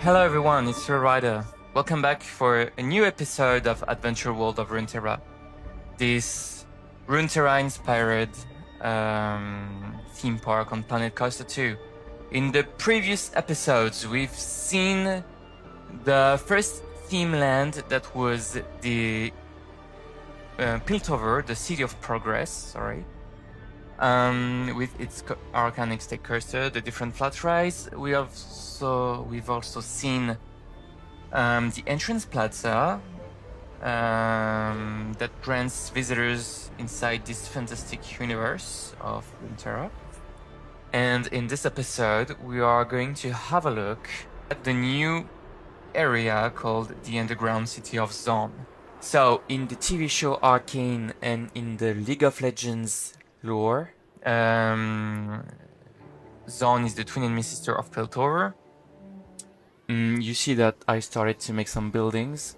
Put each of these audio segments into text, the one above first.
Hello everyone, it's your Rider. Welcome back for a new episode of Adventure World of Runeterra. This Runeterra inspired theme park on Planet Coaster 2. In the previous episodes, we've seen the first theme land that was the Piltover, the City of Progress, sorry. With its Arcane State Coaster, the different flat rides. We've also seen the entrance plaza that grants visitors inside this fantastic universe of Runeterra. And in this episode, we are going to have a look at the new area called the Underground City of Zaun. So, in the TV show Arcane and in the League of Legends lore, Zaun is the twin enemy sister of Piltover. You see that I started to make some buildings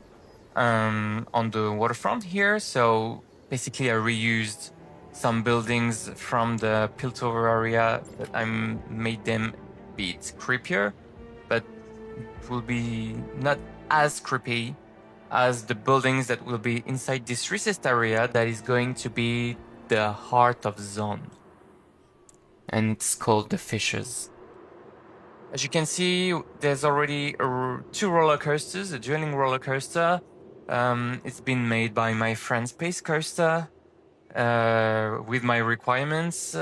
on the waterfront here. So basically I reused some buildings from the Piltover area that I made them a bit creepier, but it will be not as creepy as the buildings that will be inside this recessed area that is going to be the heart of Zaun. And it's called the Fishes. As you can see, there's already two roller coasters, a dueling roller coaster. It's been made by my friend Space Coaster with my requirements.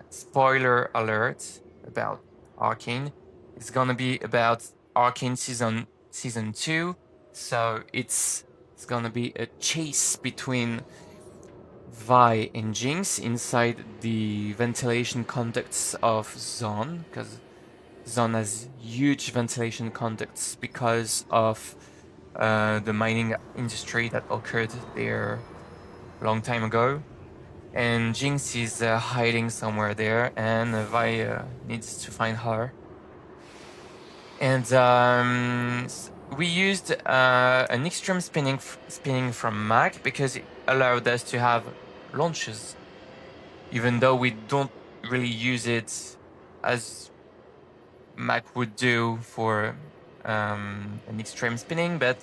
Spoiler alert about Arcane. It's gonna be about Arcane season 2. So it's gonna be a chase between Vi and Jinx inside the ventilation conducts of Zaun, because Zaun has huge ventilation conducts because of the mining industry that occurred there a long time ago. And Jinx is hiding somewhere there, and Vi needs to find her. And we used an extreme spinning from Mac because it allowed us to have launches, even though we don't really use it as Mac would do for an extreme spinning, but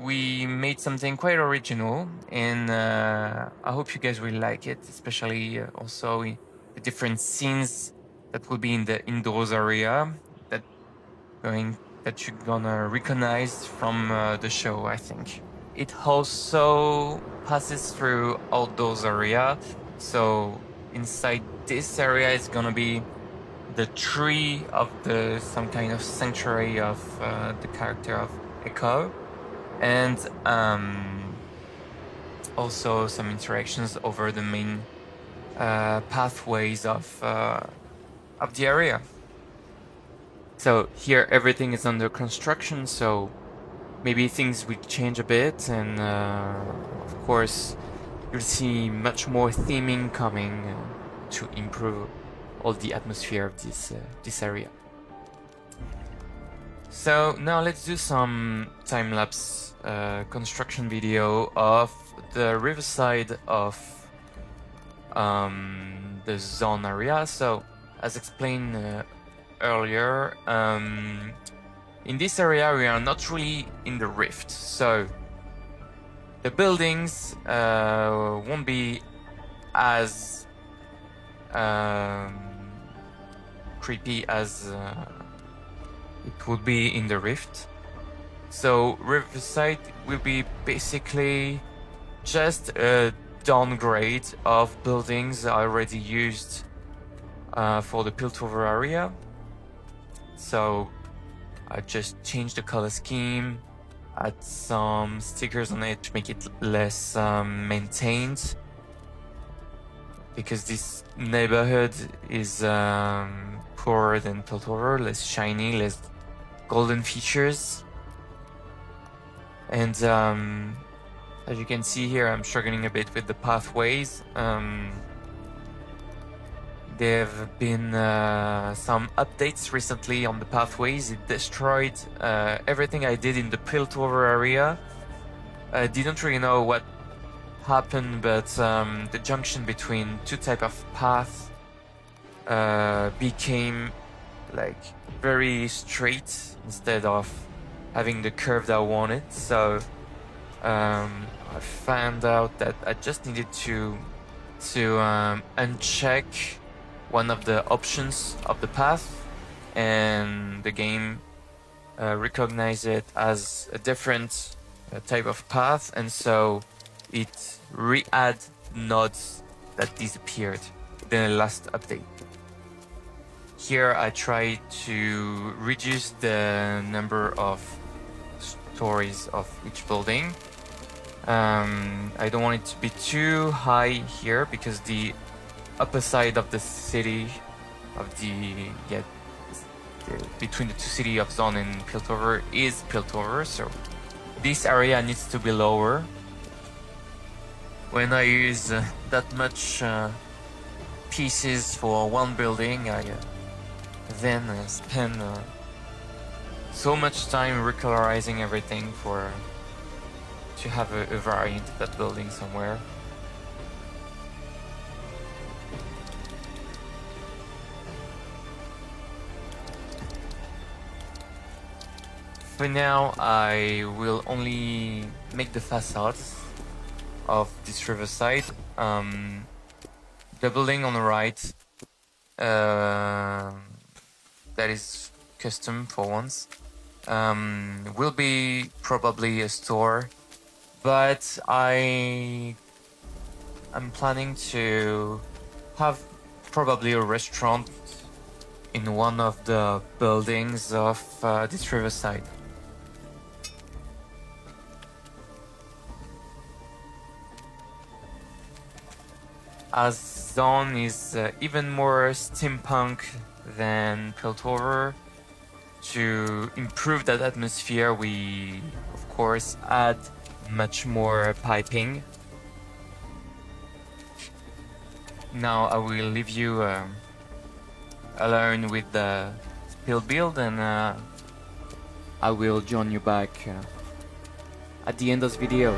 we made something quite original, and I hope you guys will like it, especially also the different scenes that will be in the indoors area that you're gonna recognize from the show, I think. It also passes through outdoors area, so inside this area is gonna be the tree of some kind of sanctuary of the character of Echo, and also some interactions over the main pathways of the area. So here everything is under construction, so maybe things will change a bit, and of course you'll see much more theming coming to improve all the atmosphere of this area. So now let's do some time-lapse construction video of the riverside of the Zaun area. So as explained earlier, in this area we are not really in the rift, so the buildings won't be as creepy as it would be in the rift. So Riverside will be basically just a downgrade of buildings already used for the Piltover area. So I just changed the color scheme, add some stickers on it to make it less maintained, because this neighborhood is poorer than Piltover, less shiny, less golden features. And as you can see here, I'm struggling a bit with the pathways. There have been some updates recently on the pathways. It destroyed everything I did in the Piltover area. I didn't really know what happened, but the junction between two type of paths became like very straight instead of having the curve that I wanted. So I found out that I just needed to uncheck one of the options of the path, and the game recognized it as a different type of path, and so it re-add nodes that disappeared in the last update. Here I try to reduce the number of stories of each building. I don't want it to be too high here because the upper side of the city of between the two cities of Zaun and Piltover is Piltover, so this area needs to be lower. When I use that much pieces for one building, I then spend so much time recolorizing everything to have a variant of that building somewhere. For now, I will only make the facades of this riverside. The building on the right, that is custom for once, will be probably a store, but I'm planning to have probably a restaurant in one of the buildings of this riverside. As Zaun is even more steampunk than Piltover, to improve that atmosphere, we of course add much more piping. Now I will leave you alone with the build, and I will join you back at the end of this video.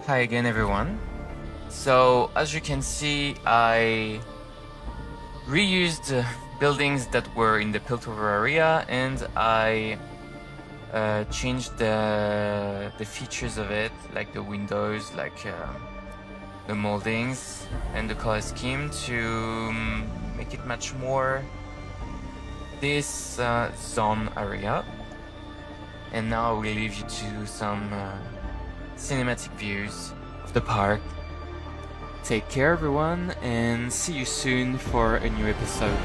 Hi again, everyone. So, as you can see, I reused buildings that were in the Piltover area, and I changed the features of it, like the windows, like the moldings, and the color scheme to make it match more this Zaun area. And now I will leave you to some cinematic views of the park. Take care, everyone, and see you soon for a new episode.